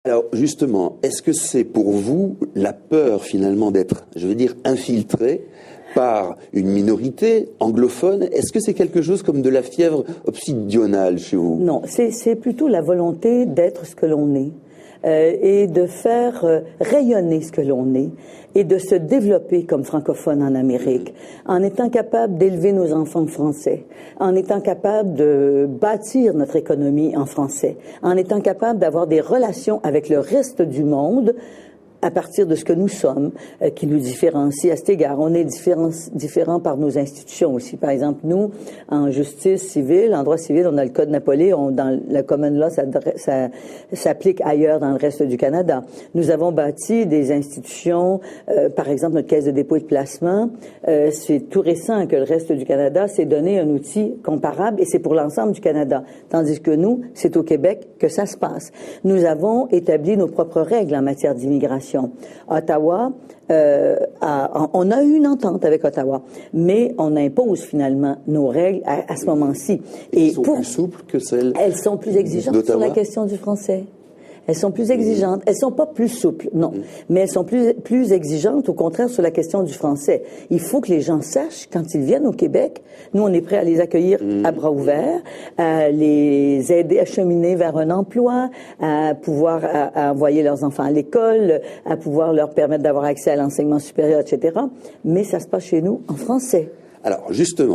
Alors justement, est-ce que c'est pour vous la peur finalement d'être, je veux dire, infiltré par une minorité anglophone? Est-ce que c'est quelque chose comme de la fièvre obsidionale chez vous? Non, c'est plutôt la volonté d'être ce que l'on est. Et de faire rayonner ce que l'on est et de se développer comme francophone en Amérique, en étant capable d'élever nos enfants français, en étant capable de bâtir notre économie en français, en étant capable d'avoir des relations avec le reste du monde à partir de ce que nous sommes, qui nous différencie à cet égard. On est différents par nos institutions aussi. Par exemple, nous, en justice civile, en droit civil, on a le Code Napoléon. Dans la common law, ça s'applique ailleurs dans le reste du Canada. Nous avons bâti des institutions, par exemple, notre Caisse de dépôt et de placement. C'est tout récent que le reste du Canada s'est donné un outil comparable et c'est pour l'ensemble du Canada. Tandis que nous, c'est au Québec que ça se passe. Nous avons établi nos propres règles en matière d'immigration. Ottawa, on a eu une entente avec Ottawa, mais on impose finalement nos règles à ce moment-ci. Et sont plus souples que celles Elles sont plus exigeantes sur la question du français. Elles sont plus exigeantes. Elles sont pas plus souples, non. Mais elles sont plus exigeantes, au contraire, sur la question du français. Il faut que les gens sachent, quand ils viennent au Québec, nous, on est prêts à les accueillir à bras ouverts, à les aider à cheminer vers un emploi, à pouvoir à envoyer leurs enfants à l'école, à pouvoir leur permettre d'avoir accès à l'enseignement supérieur, etc. Mais ça se passe chez nous en français. Alors, justement,